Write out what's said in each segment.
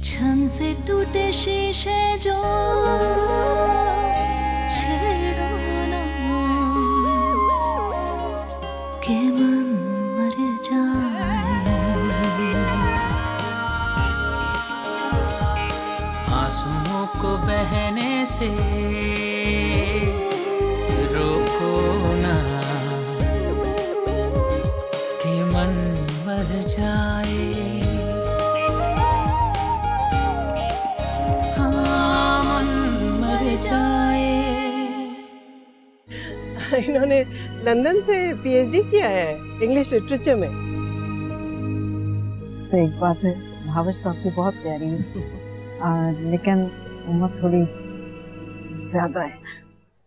छन से टूटे शीशे जो छेड़ो ना के मन मर जाए। आंसुओं को बहने से रोको ना कि मन मर जाए। हाँ, मन मर जाए। इन्होंने लंदन से पीएचडी किया है इंग्लिश लिटरेचर में। सही बात है, भावच तो आपकी बहुत प्यारी है लेकिन उम्र थोड़ी ज्यादा है।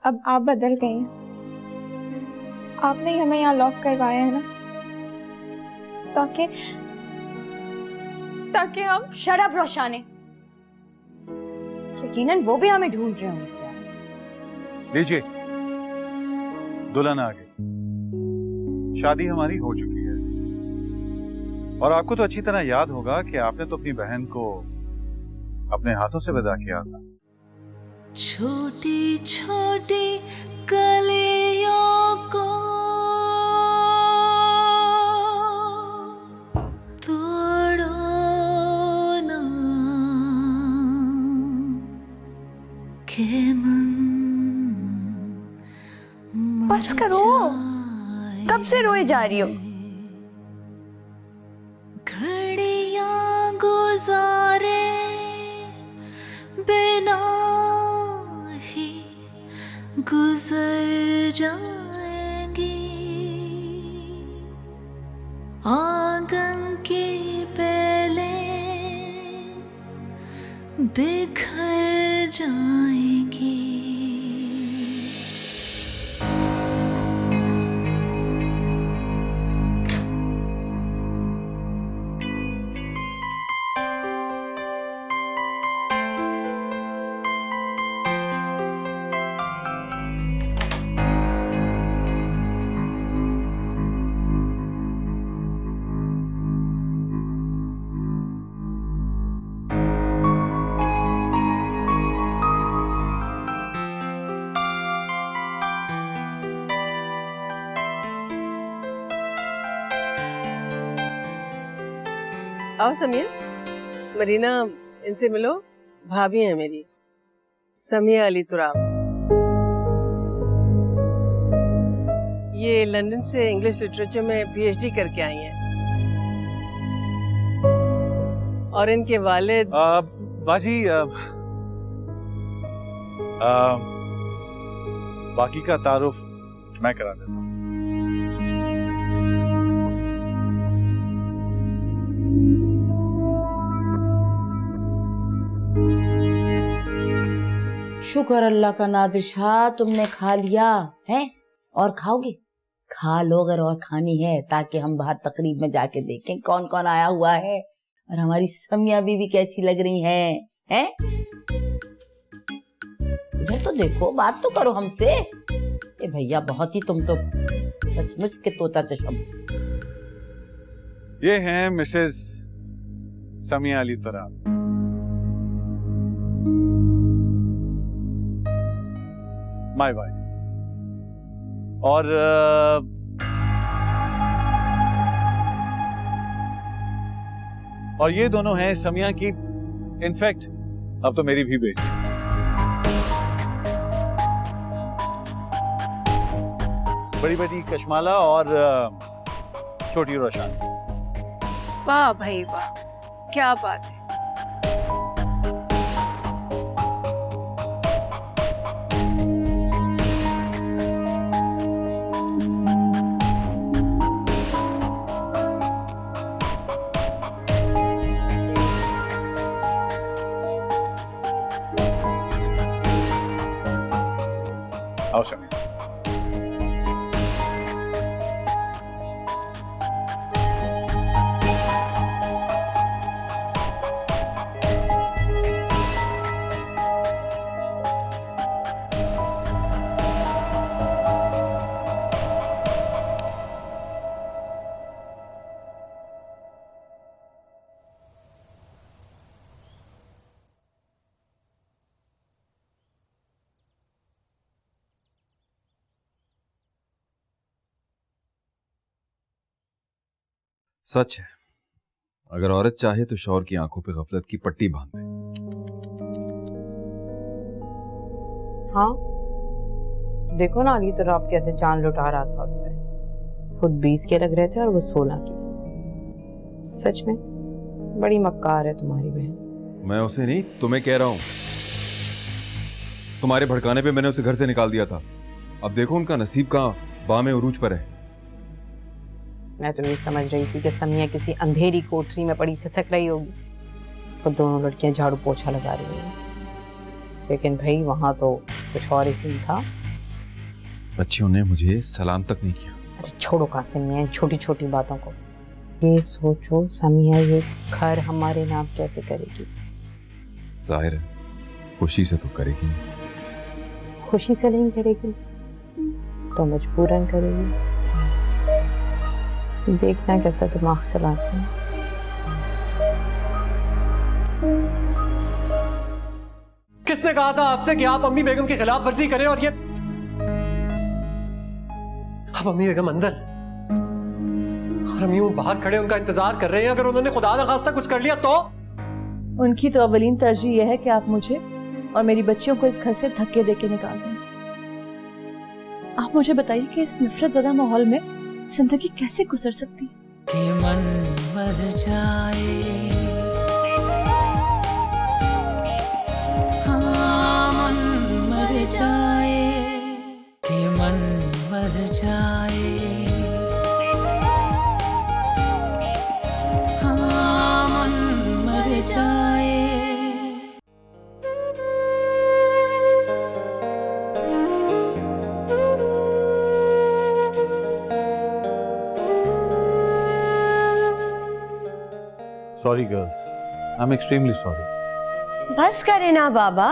अब आप बदल गई हैं। आपने ही हमें यहाँ लॉक करवाया है ना, ताकि हम। शट अप रोशाने, यकीनन वो भी हमें ढूंढ रहे होंगे। लीजिए, दुल्हन आ गई। शादी हमारी हो चुकी है और आपको तो अच्छी तरह याद होगा कि आपने तो अपनी बहन को अपने हाथों से विदा किया था। छोटी छोटी कलियों को तोड़ो ना के मन बस करो, कब से रोए जा रही हो? घड़ियां गुजारे बिना ही गुजर जाएंगी। आंगन की बेलें बिखर जाएंगी। आओ समिया, मरीना, इनसे मिलो। भाभी है मेरी, समिया अली तुराब। ये लंदन से इंग्लिश लिटरेचर में पीएचडी करके आई हैं और इनके वालिद बाजी बाकी का तारुफ मैं करा देता हूँ। शुक्र अल्लाह का नादिर शाह, तुमने खा लिया है और खाओगे? खा लो अगर और खानी है, ताकि हम बाहर तकरीब में जाके देखें कौन कौन आया हुआ है और हमारी समिया बीवी कैसी लग रही हैं। इधर तो देखो, बात तो करो हमसे। ए भैया, बहुत ही तुम तो सचमुच के तोता चशम। ये हैं Mrs Samiya Ali Turab, my wife. और ये दोनों हैं समिया की, इनफैक्ट अब तो मेरी भी बेटी। बड़ी बेटी कशमाला और छोटी रोशान। वाह भाई वाह, क्या बात है। आओ समिया। सच है, अगर औरत चाहे तो शौहर की आंखों पे गफलत की पट्टी बांध दे। हाँ, देखो ना अली तो रब कैसे जान लुटा रहा था उसमें। खुद 20 के लग रहे थे और वो 16 की। सच में बड़ी मक्कार है तुम्हारी बहन। मैं उसे नहीं, तुम्हें कह रहा हूं। तुम्हारे भड़काने पे मैंने उसे घर से निकाल दिया था। अब देखो उनका नसीब कहां बामे उरूज पर है। मैं तो ये समझ रही थी कि समिया किसी अंधेरी कोठरी में पड़ी सिसक रही होगी, तो दोनों लड़कियां झाड़ू पोछा लगा रही हैं। लेकिन भाई वहां तो कुछ और ही सीन था। बच्चियों ने मुझे सलाम तक नहीं किया। अरे छोड़ो कासिम मियां छोटी छोटी बातों को। ये सोचो समिया ये घर हमारे नाम कैसे करेगी। जाहिर है खुशी से तो करेगी नहीं। खुशी से नहीं करेगी तो मजबूरन करेगी। देखना कैसा दिमाग चलाते हैं। किसने कहा था आपसे कि आप अम्मी बेगम की खिलाफ वर्जी करें? और ये अब अम्मी बेगम अंदर और हम यूं बाहर खड़े उनका इंतजार कर रहे हैं। अगर उन्होंने खुदा ना खास्ता कुछ कर लिया तो? उनकी तो अवलीन तरजीह यह है कि आप मुझे और मेरी बच्चियों को इस घर से धक्के देके निकाल दें। आप मुझे बताइए कि इस नफरत ज़दा माहौल में जिंदगी कैसे गुजर सकती है? कि मन मर जाए, हाँ मन मर जाए, कि मन मर जाए, हाँ मन मर जाए। Sorry girls, I am extremely sorry. बस करे ना बाबा,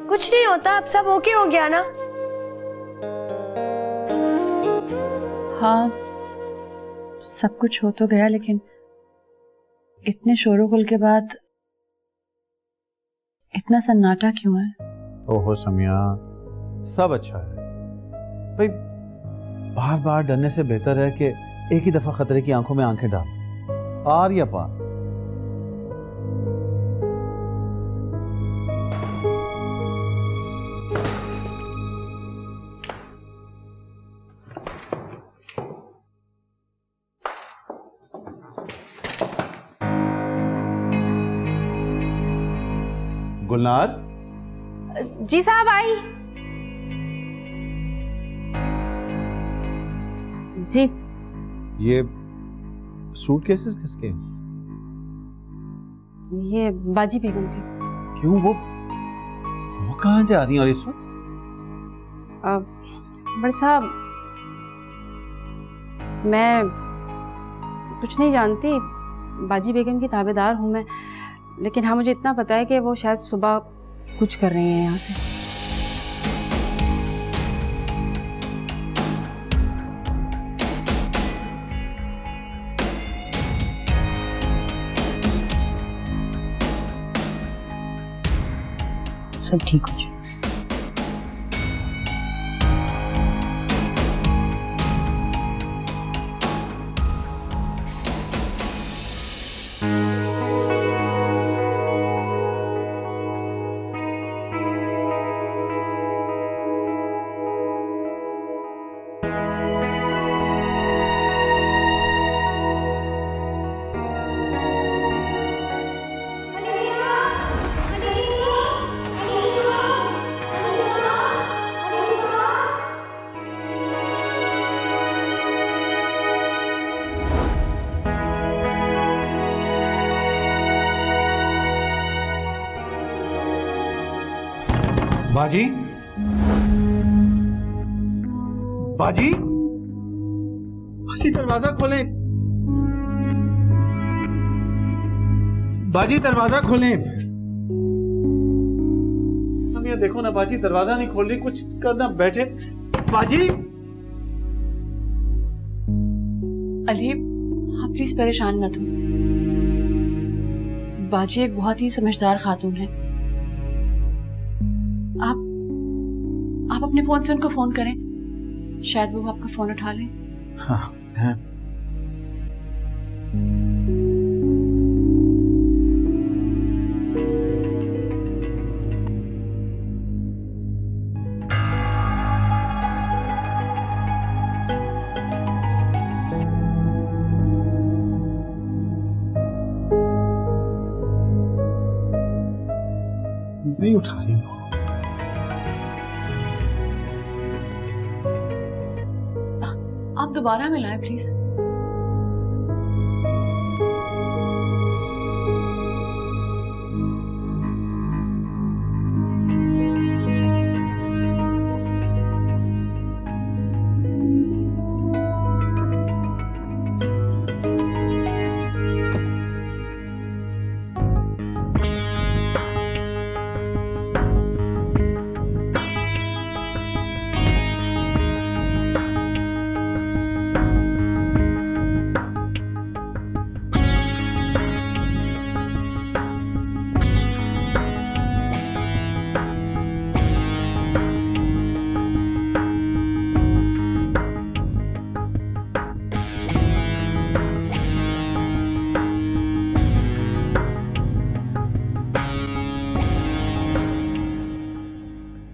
कुछ नहीं होता, अब सब ओके हो गया ना। हाँ सब कुछ हो तो गया, लेकिन इतने शोरोगुल के बाद इतना सन्नाटा क्यों है? ओहो समिया, सब अच्छा है भाई। बार बार डरने से बेहतर है कि एक ही दफा खतरे की आंखों में आंखें डाल, पार या पार। गुलनार जी साहब आई। जी ये सूटकेसेस किसके हैं? ये बाजी बेगम के। क्यों, वो कहाँ जा रही हैं और इस वक्त? बड़े साहब मैं कुछ नहीं जानती, बाजी बेगम की ताबेदार हूँ मैं, लेकिन हाँ मुझे इतना पता है कि वो शायद सुबह कुछ कर रही हैं यहाँ से। सब ठीक हो जाए। बाजी, बाजी, बाजी दरवाजा खोलें। बाजी दरवाजा खोलें। समिया देखो ना, बाजी दरवाजा नहीं खोल रही, कुछ करना, बैठे। बाजी। अली आप प्लीज परेशान मत हो, बाजी एक बहुत ही समझदार खातून है। आप अपने फोन से उनको फोन करें, शायद वो आपका फोन उठा लें। हाँ, नहीं उठा रही हूँ। आप दोबारा मिलाएं प्लीज।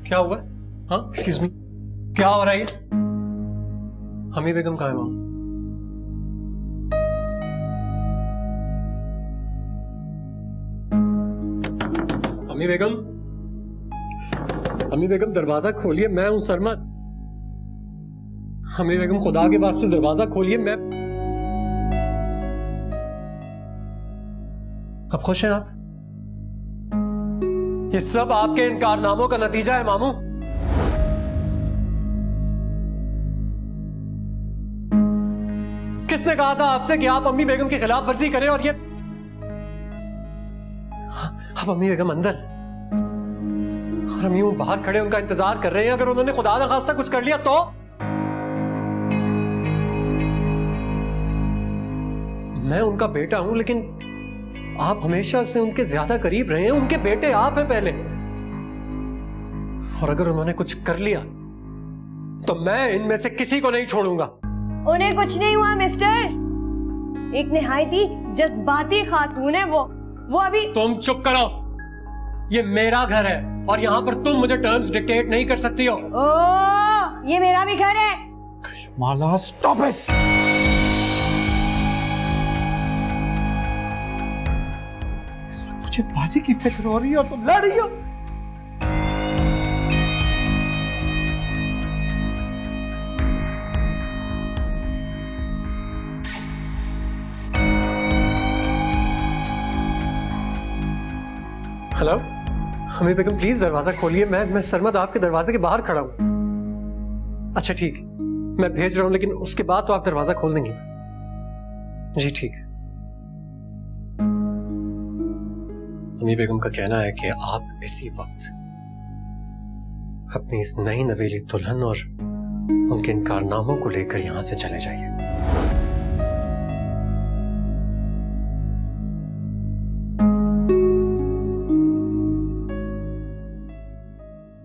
क्या हुआ? हाँ, एक्सक्यूज मी, क्या हो रहा है? हमी बेगम कहाँ है वहां? हमी बेगम, हमी बेगम दरवाजा खोलिए, मैं हूं सरमद। हमी बेगम खुदा के वास्ते दरवाजा खोलिए, मैं। अब खुश हैं आप? ये सब आपके इन कारनामों का नतीजा है मामू। किसने कहा था आपसे कि आप अम्मी बेगम की खिलाफ वर्जी करें? और ये अब अम्मी बेगम अंदर और हम यूं बाहर खड़े उनका इंतजार कर रहे हैं। अगर उन्होंने खुदा ना खास्ता कुछ कर लिया तो? मैं उनका बेटा हूं, लेकिन आप हमेशा से उनके ज्यादा करीब रहे हैं। उनके बेटे आप हैं पहले, और अगर उन्होंने कुछ कर लिया तो मैं इनमें से किसी को नहीं छोड़ूंगा। उन्हें कुछ नहीं हुआ मिस्टर। एक निहायती जज्बाती खातून है वो अभी। तुम चुप करो, ये मेरा घर है और यहाँ पर तुम मुझे टर्म्स डिक्टेट नहीं कर सकती हो। ओ, ये मेरा भी घर है। कश्माला, स्टॉप इट। मुझे बाजी की फिक्र हो रही है और तुम लड़ रही हो। हेलो हमी बेगम, प्लीज दरवाजा खोलिए। मैं सरमद आपके दरवाजे के बाहर खड़ा हूं। अच्छा ठीक है, मैं भेज रहा हूं, लेकिन उसके बाद तो आप दरवाजा खोल देंगे? जी ठीक है। अम्मी बेगम का कहना है कि आप इसी वक्त अपनी इस नई नवेली दुल्हन और उनके इन कारनामों को लेकर यहां से चले जाइए।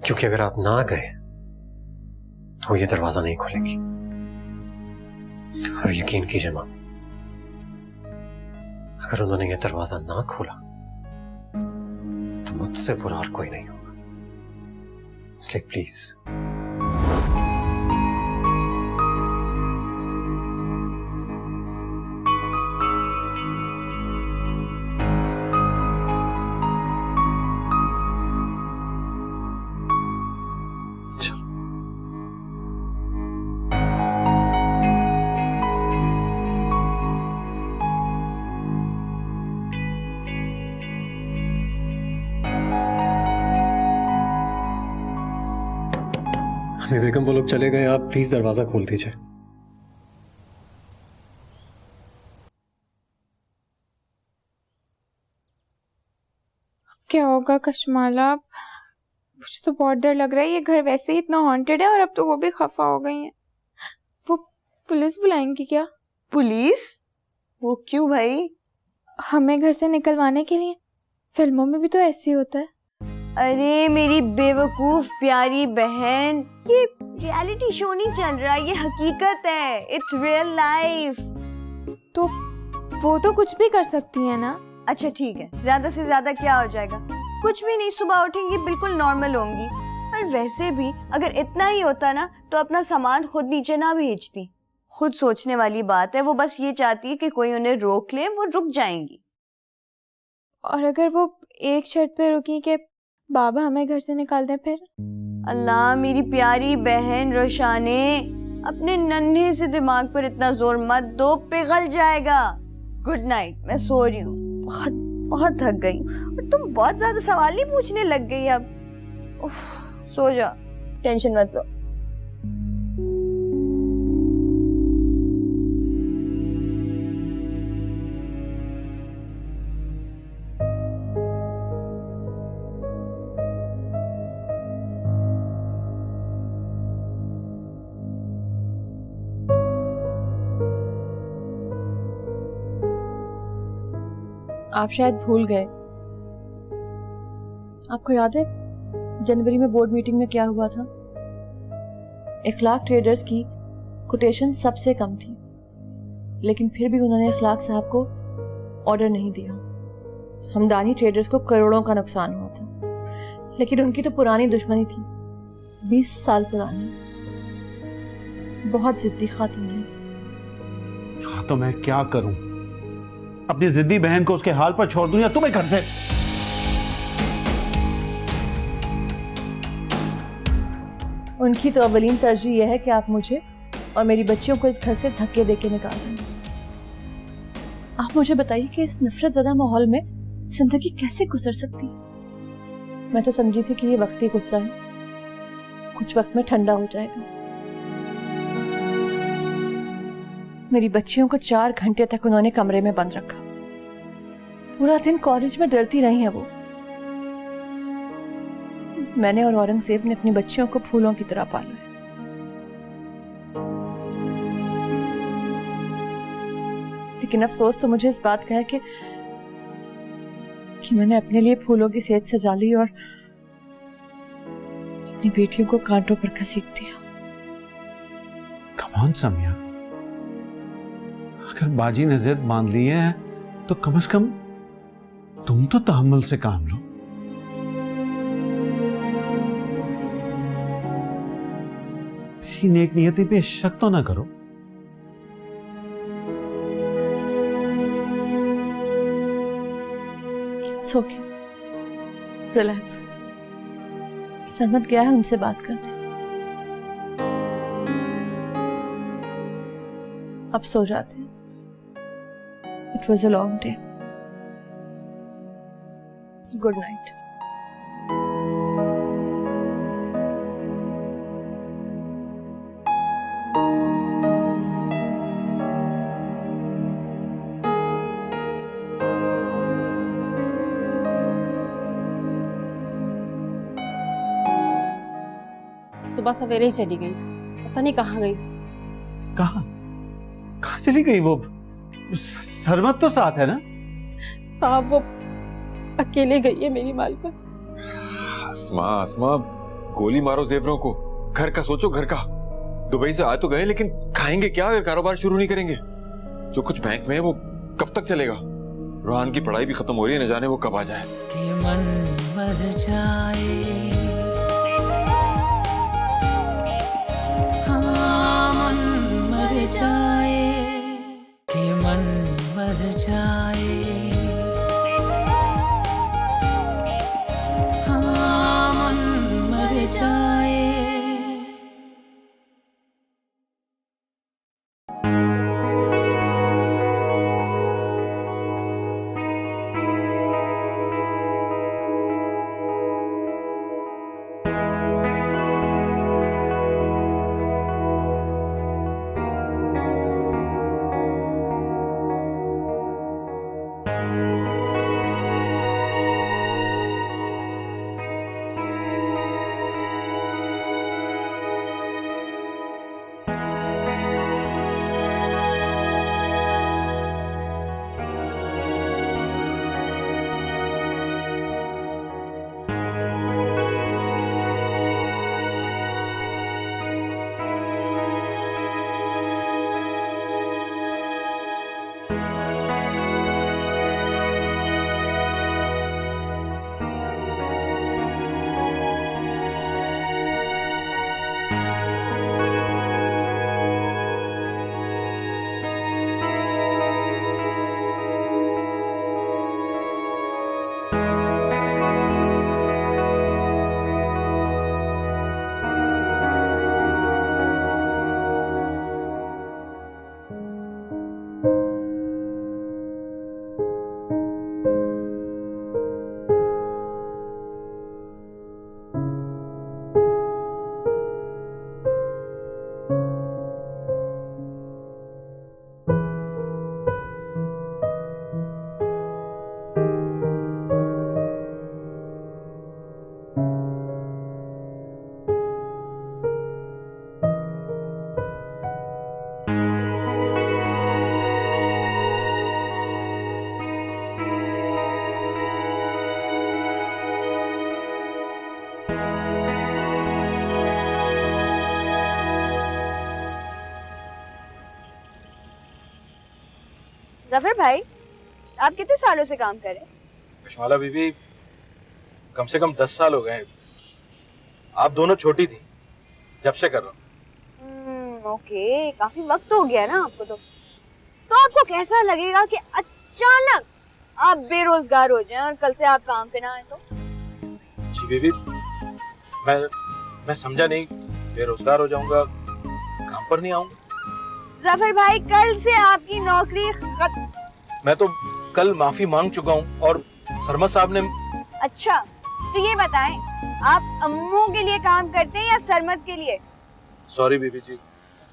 क्योंकि अगर आप ना गए तो ये दरवाजा नहीं खुलेगी। और यकीन कीजिए मां, अगर उन्होंने ये दरवाजा ना खोला तो मुझसे बुरा और कोई नहीं होगा। इसलिए प्लीज अम्मी बेगम, वो लोग चले गए, आप प्लीज दरवाजा खोल दीजिए। क्या होगा कश्माला? मुझे तो बहुत डर लग रहा है। ये घर वैसे ही इतना हॉन्टेड है और अब तो वो भी खफा हो गई हैं। वो पुलिस बुलाएंगी क्या? पुलिस? वो क्यों भाई? हमें घर से निकलवाने के लिए। फिल्मों में भी तो ऐसे ही होता है। अरे मेरी बेवकूफ प्यारी बहन, ये रियलिटी शो नहीं चल रहा, ये हकीकत है। It's real life. तो वो तो कुछ भी कर सकती है ना? अच्छा ठीक है, ज्यादा से ज्यादा क्या हो जाएगा? कुछ भी नहीं, सुबह उठेंगी बिल्कुल नॉर्मल होंगी। और वैसे भी अगर इतना ही होता ना तो अपना सामान खुद नीचे ना भेजती। खुद सोचने वाली बात है। वो बस ये चाहती है कि कोई उन्हें रोक ले, वो रुक जाएंगी। और अगर वो एक शर्त पे रुकी कि बाबा हमें घर से निकाल दें फिर? अल्लाह मेरी प्यारी बहन रोशाने, अपने नन्हे से दिमाग पर इतना जोर मत दो, पिघल जाएगा। गुड नाइट, मैं सो रही हूँ, बहुत बहुत थक गई हूँ। और तुम बहुत ज्यादा सवाल ही पूछने लग गई अब। उफ, सो जा, टेंशन मत लो। आप शायद भूल गए, आपको याद है जनवरी में बोर्ड मीटिंग में क्या हुआ था? 1 लाख ट्रेडर्स की कोटेशन सबसे कम थी, लेकिन फिर भी उन्होंने इखलाक साहब को ऑर्डर नहीं दिया। हमदानी ट्रेडर्स को करोड़ों का नुकसान हुआ था, लेकिन उनकी तो पुरानी दुश्मनी थी, 20 साल पुरानी। बहुत जिद्दी खातून है। हाँ, तो मैं क्या करूं? अपनी जिद्दी बहन को उसके हाल पर छोड़ दूं या तुम्हें घर से? उनकी तो अवलीन तरजीह यह है कि आप मुझे और मेरी बच्चियों को इस घर से धक्के देके निकाल दें। आप मुझे बताइए कि इस नफरत ज़दा माहौल में जिंदगी कैसे गुजर सकती है? मैं तो समझी थी कि ये वक्ती गुस्सा है, कुछ वक्त में ठंडा हो जाएगा। मेरी बच्चियों को 4 घंटे तक उन्होंने कमरे में बंद रखा। पूरा दिन कॉलेज में डरती रही हैं वो। मैंने और औरंगजेब ने अपनी बच्चियों को फूलों की तरह पाला है। लेकिन अफसोस तो मुझे इस बात का है कि मैंने अपने लिए फूलों की सेज सजा ली और अपनी बेटियों को कांटों पर घसीट दिया। कम ऑन समिया, अगर बाजी ने जिद मान ली है तो कम से कम तुम तो तहम्मुल से काम लो। मेरी नेक नियति पे शक तो ना करो। It's okay. Relax. सरमत गया है उनसे बात करने। अब सो जाते हैं। It was a long day. Good night. सुबह सवेरे ही चली गई, पता नहीं कहाँ गई। कहाँ चली गई वो? सरमत तो साथ है ना? साहब वो अकेले गई है मेरी मालका। आसमा गोली मारो जेवरों को। घर का सोचो, घर का। दुबई से आ तो गए, लेकिन खाएंगे क्या अगर कारोबार शुरू नहीं करेंगे? जो कुछ बैंक में है वो कब तक चलेगा? रोहान की पढ़ाई भी खत्म हो रही है, न जाने वो कब आ जाए। कि मन मर जाए, हाँ मन मर जाए, कि मन मर जाए, हाँ मन मर जाए। जफर भाई, आप कितने सालों से काम कर रहे हैं? कशमाला बीबी, कम से कम 10 साल हो गए। आप दोनों छोटी थी जब से कर रहा हूँ। ओके, काफी वक्त हो गया ना आपको। तो आपको कैसा लगेगा कि अचानक आप बेरोजगार हो जाएं और कल से आप काम पे ना आए तो? जी बीबी, मैं समझा नहीं। बेरोजगार हो जाऊंगा, काम पर नहीं आऊंगा। जफर भाई, कल से आपकी नौकरी खत्म। मैं तो कल माफी मांग चुका हूँ और शर्मा साहब ने। अच्छा, तो ये बताएं, आप अम्मू के लिए काम करते हैं या सरमद के लिए? सॉरी बीबी जी,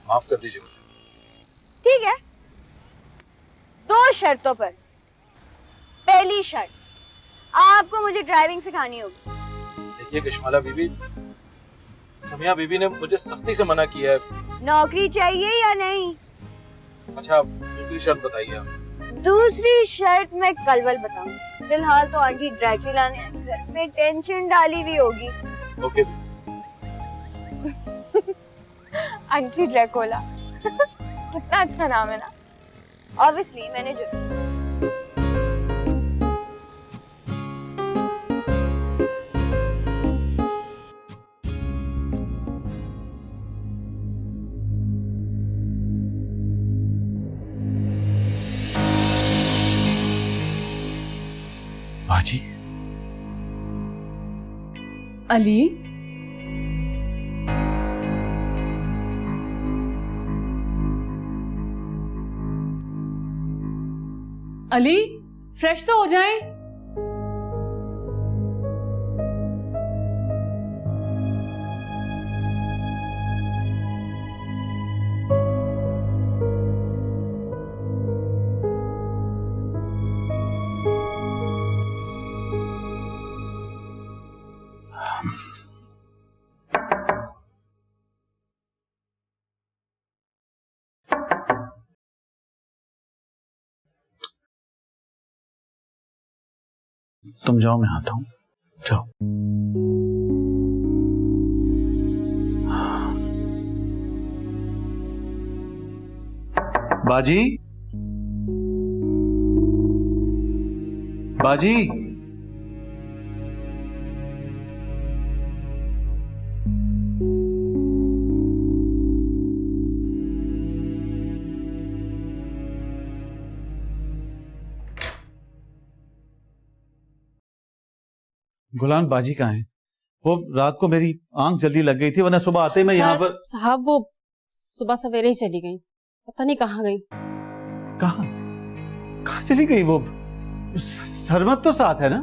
माफ कर दीजिए। ठीक है, 2 शर्तों पर। पहली शर्त, आपको मुझे ड्राइविंग सिखानी होगी। देखिए कशमाला बीबी, समिया बीबी ने मुझे सख्ती से मना किया है। नौकरी चाहिए या नहीं? अच्छा, दूसरी शर्त बताइए आप। दूसरी शर्त मैं कल बताऊंगी। फिलहाल तो आंटी ड्रैकुला ने घर में टेंशन डाली हुई होगी। ओके। आंटी ड्रैकुला कितना अच्छा नाम है ना। ऑब्वियसली मैंने जो बाजी, अली, अली, फ्रेश तो हो जाएं। तुम जाओ, मैं आता हूं। जाओ। बाजी, बाजी, गुलाम बाजी कहाँ है? वो रात को मेरी आंख जल्दी लग गई थी, वरना सुबह आते ही मैं यहाँ पर। साहब, वो सुबह सवेरे ही चली गई, पता नहीं कहाँ गई। कहाँ चली गई? वो सरमत तो साथ है ना?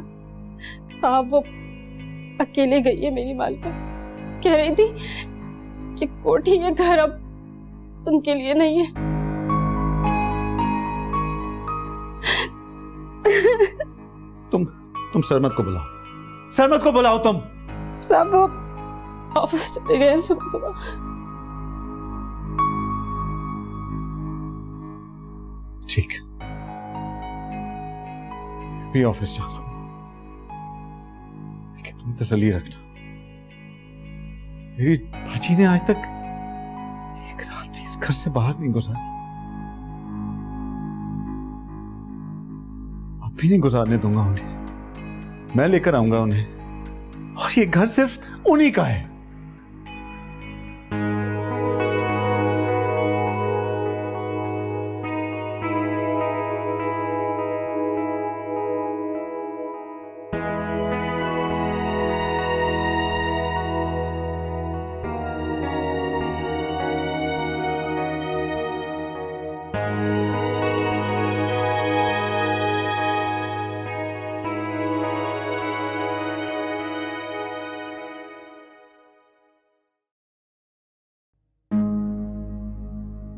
साहब, वो अकेले गई है। मेरी मालका कह रही थी कि कोठी ये घर अब उनके लिए नहीं है। तुम सरमत को बुलाओ, सरमत को बुलाओ तुम। साहब, वो ऑफिस चले गए सुबह सुबह। ठीक, भी ऑफिस जा रहा हूं। देखिए, तुम तसल्ली रखना। मेरी बाजी ने आज तक एक रात भी इस घर से बाहर नहीं गुजारी, अब भी नहीं गुजारने दूंगा उन्हें। मैं लेकर आऊंगा उन्हें, और ये घर सिर्फ उन्हीं का है।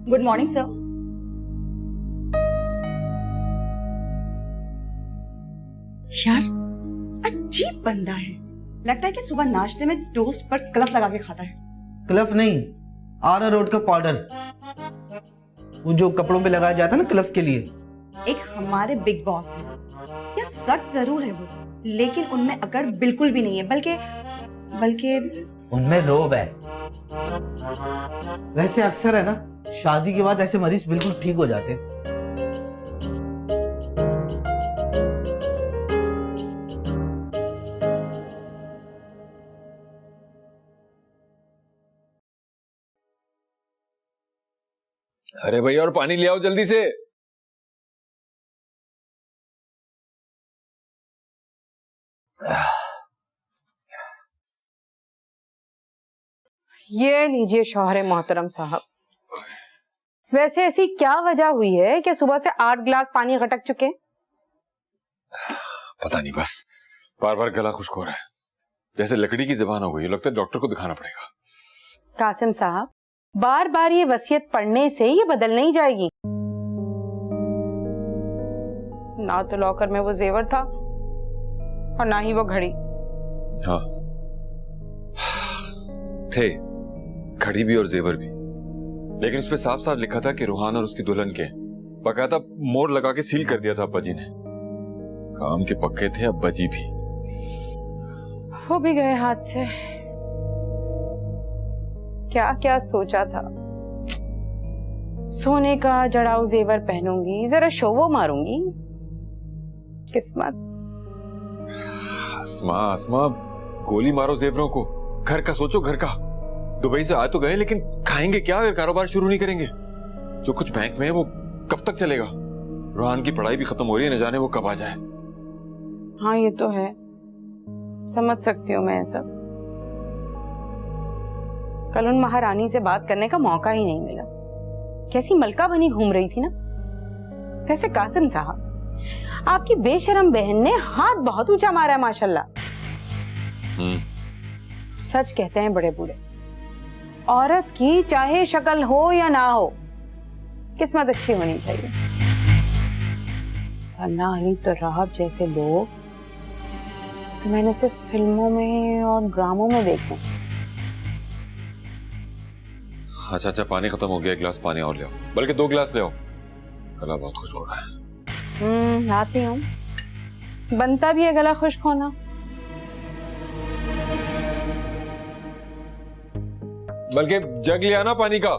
Good morning sir. यार, अजीब बंदा है। लगता है कि सुबह नाश्ते में टोस्ट पर क्लफ लगा के खाता है। क्लफ नहीं, आरा रोड का पाउडर, वो जो कपड़ों पे लगाया जाता है ना क्लफ के लिए। एक हमारे बिग बॉस है यार, सख्त जरूर है वो, लेकिन उनमें अकड़ बिल्कुल भी नहीं है, बल्कि उनमें रोब है। वैसे अक्सर है ना, शादी के बाद ऐसे मरीज बिल्कुल ठीक हो जाते हैं। अरे भैया और पानी ले आओ जल्दी से। ये लीजिए शौहरे मोहतरम साहब। वैसे ऐसी क्या वजह हुई है कि सुबह से 8 गिलास पानी गटक चुके? पता नहीं, बस बार बार गला खुश्क हो रहा है, जैसे लकड़ी की जुबान हो गई। लगता है डॉक्टर को दिखाना पड़ेगा। कासिम साहब, बार बार ये वसीयत पढ़ने से ये बदल नहीं जाएगी। ना तो लॉकर में वो जेवर था और ना ही वो घड़ी। हाँ थे, घड़ी भी और जेवर भी, लेकिन उसपे साफ साफ लिखा था कि रूहान और उसकी दुल्हन के। बकायदा मोड़ लगा के सील कर दिया था अब्बा जी ने। काम के पक्के थे अब्बा जी भी। वो भी गए हाथ से। क्या क्या सोचा था, सोने का जड़ाऊ जेवर पहनूंगी, जरा शोवो मारूंगी। किस्मत। आसमा गोली मारो जेवरों को। घर का सोचो, घर का। दुबई से आ तो गए, लेकिन खाएंगे क्या अगर कारोबार शुरू नहीं करेंगे? जो कुछ बैंक में है वो कब तक चलेगा? रूहान की पढ़ाई भी खत्म हो रही है, न जाने वो कब आ जाए। हाँ ये तो है, समझ सकती हूँ मैं सब। कल उन महारानी से बात करने का मौका ही नहीं मिला। कैसी मलका बनी घूम रही थी ना। वैसे कासिम साहब, आपकी बेशरम बहन ने हाथ बहुत ऊंचा मारा है माशाल्लाह। सच कहते हैं बड़े बूढ़े, औरत की चाहे शक्ल हो या ना हो, किस्मत अच्छी होनी चाहिए। वरना अली तो राहब जैसे लोग तो मैंने सिर्फ फिल्मों में और ड्रामों में देखे। अच्छा पानी खत्म हो गया, एक गिलास पानी और ले आओ, बल्कि 2 गिलास ले आओ, गला बहुत खुश्क हो रहा है। लाती हूँ, बनता भी है गला खुश्क होना। बल्कि जग लिया ना पानी का।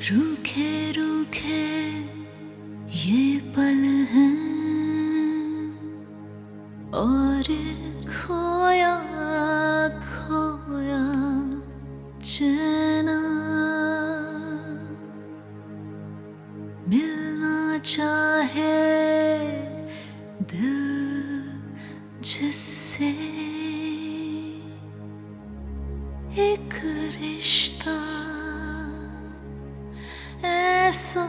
रूखे रूखे ये पल हैं और खोया खोया चैना, मिलना चाहे दिल जिससे, एक रिश्ता ऐसा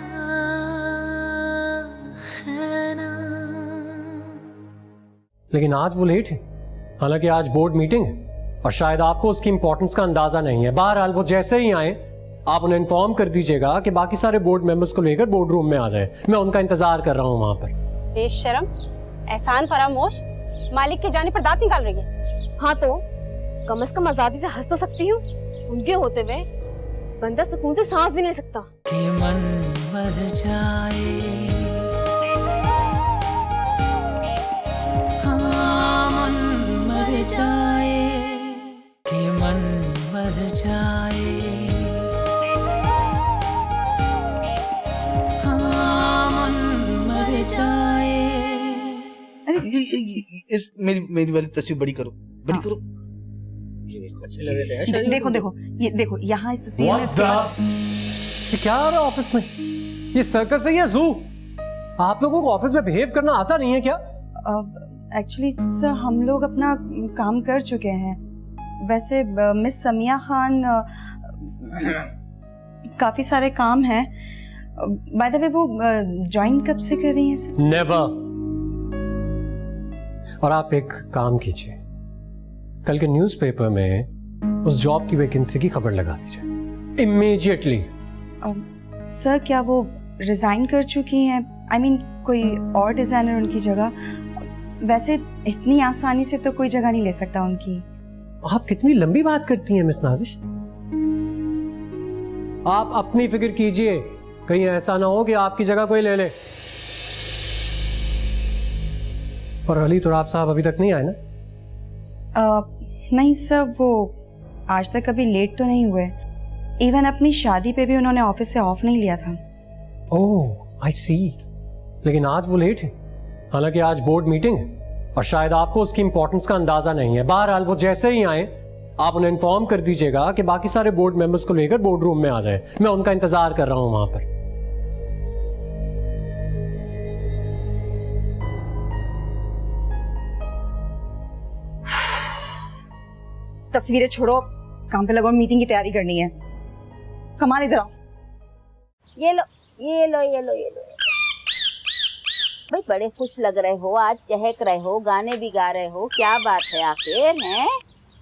है ना। लेकिन आज वो लेट है, हालांकि आज बोर्ड मीटिंग है और शायद आपको उसकी इंपॉर्टेंस का अंदाजा नहीं है। बहरहाल वो जैसे ही आए आप उन्हें इन्फॉर्म कर दीजिएगा कि बाकी सारे बोर्ड मेंबर्स को लेकर बोर्ड रूम में आ जाए। मैं उनका इंतजार कर रहा हूँ वहां पर। बेशरम, एहसान फरामोश, मालिक के जाने पर दांत निकाल रही है। हाँ तो कम से कम आजादी से हंस तो सकती हूँ। उनके होते हुए बंदा सुकून से सांस भी नहीं सकता। कि मन मर जाए, हाँ मन मर जाए, कि मन मर जाए, हाँ मन मर जाए। अरे ये मेरी वाली तस्वीर बड़ी करो, बड़ी करो। ये देखो, अच्छे लग रहे थे। देखो देखो ये देखो यहाँ इस तस्वीर में What the? ये क्या हो रहा है ऑफिस में? ये सर्कस है या जू? आप लोगों को ऑफिस में बिहेव करना आता नहीं है क्या? एक्चुअली सर हम लोग अपना काम कर चुके हैं। वैसे मिस समिया खान काफी सारे काम हैं। बाय द वे वो ज्वाइन कब से कर रही हैं सर? नेवर। और आप एक काम कीजिए, कल के न्यूज़पेपर में उस जॉब की वैकेंसी की खबर लगा दीजिए इमीडिएटली। सर क्या वो रिजाइन कर चुकी हैं? आई मीन कोई और डिजाइनर उनकी जगह? वैसे इतनी आसानी से तो कोई जगह नहीं ले सकता उनकी। आप कितनी लंबी बात करती हैं मिस नाजिश। आप अपनी फिक्र कीजिए, कहीं ऐसा ना हो कि आपकी जगह कोई ले ले। और अली तुराब साहब अभी तक नहीं आए ना? नहीं सर, वो आज तक कभी लेट तो नहीं हुए। इवन अपनी शादी पे भी उन्होंने ऑफिस से ऑफ नहीं लिया था। ओह आई सी। लेकिन आज वो लेट है, हालांकि आज बोर्ड मीटिंग है और शायद आपको उसकी इंपॉर्टेंस का अंदाजा नहीं है। बहरहाल वो जैसे ही आए आप उन्हें इन्फॉर्म कर दीजिएगा कि बाकी सारे बोर्ड मेंबर्स को लेकर बोर्ड रूम में आ जाए। मैं उनका इंतजार कर रहा हूं वहां पर। तस्वीरें छोड़ो, काम पे लगो, मीटिंग की तैयारी करनी है। कमाल इधर आओ। ये लो ये लो ये लो ये लो। भाई बड़े खुश लग रहे हो आज, चहक रहे हो, गाने भी गा रहे हो, क्या बात है आखिर? हैं?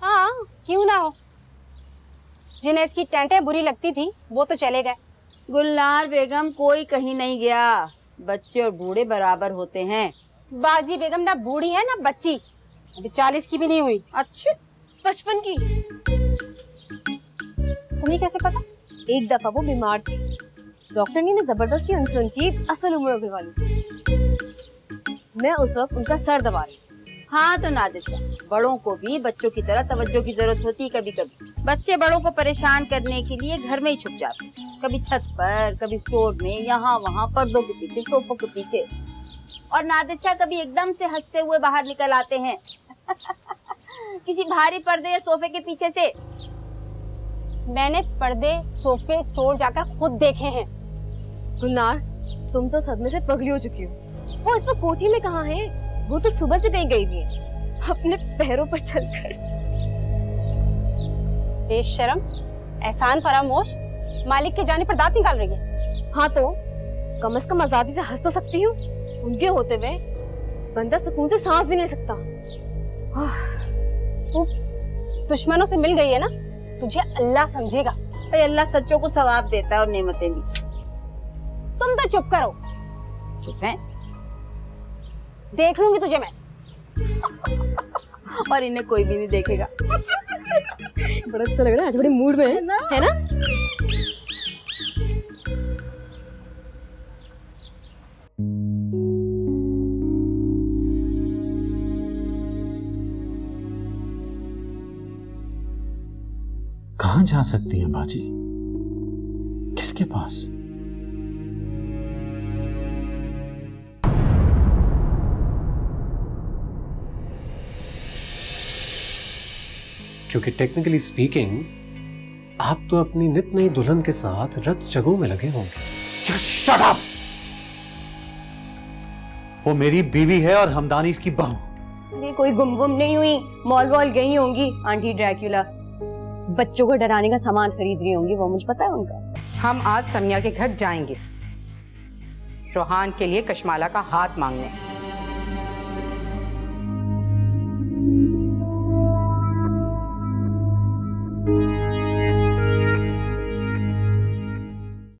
हाँ क्यों ना हो। जिन्हें इसकी टेंटें बुरी लगती थी वो तो चले गए। गुलनार बेगम कोई कहीं नहीं गया, बच्चे और बूढ़े बराबर होते हैं। बाजी बेगम ना बूढ़ी है ना बच्ची, अभी 40 की भी नहीं हुई। अच्छा 55 की। तुम्हें कैसे पता? एक दफा वो बीमार थी, डॉक्टर ने जबरदस्ती उनसे उनकी असल उम्र उगलवा ली। मैं उस वक्त उनका सर दबा रही। हाँ तो नादिशा, बड़ों को भी बच्चों की तरह तवज्जो की जरूरत होती है। कभी कभी बच्चे बड़ों को परेशान करने के लिए घर में ही छुप जाते हैं, कभी छत पर, कभी स्टोर में, यहाँ वहाँ, पर्दों के पीछे, सोफों के पीछे। और नादिशा कभी एकदम से हंसते हुए बाहर निकल आते हैं किसी भारी पर्दे या सोफे के पीछे से। मैंने पर्दे, सोफे, स्टोर जाकर खुद देखे हैं। गुलनार तुम तो सदमे से पगली हो चुकी हो। वो इस वक्त कोठी में कहाँ है? वो तो सुबह से कहीं गई हुई है, अपने पैरों पर चलकर। बेशरम, एहसान फरामोश, मालिक के जाने पर दांत निकाल रही है। हाँ तो कम से कम आजादी से हंस तो सकती हूँ। उनके होते हुए बंदा सुकून से सांस भी नहीं ले सकता। तू दुश्मनों से मिल गई है ना, तुझे अल्लाह समझेगा। भाई अल्लाह सच्चों को सवाब देता है और नेमतें भी। तुम तो चुप करो। चुप है? देख लूंगी तुझे मैं। और इन्हें कोई भी नहीं देखेगा। बड़ा अच्छा लग रहा है, आज बड़े मूड में है ना? कहां जा सकती हैं बाजी? किसके पास? क्योंकि टेक्निकली स्पीकिंग आप तो अपनी नित नई दुल्हन के साथ रत जगहों में लगे होंगे। Just shut up! वो मेरी बीवी है और हमदानी इसकी बहू। ये कोई गुम नहीं हुई, मॉल वॉल गई होंगी आंटी ड्रैक्युला। बच्चों को डराने का सामान खरीद रही होंगी, वो मुझे पता है उनका। हम आज समिया के घर जाएंगे रोहान के लिए कशमाला का हाथ मांगने।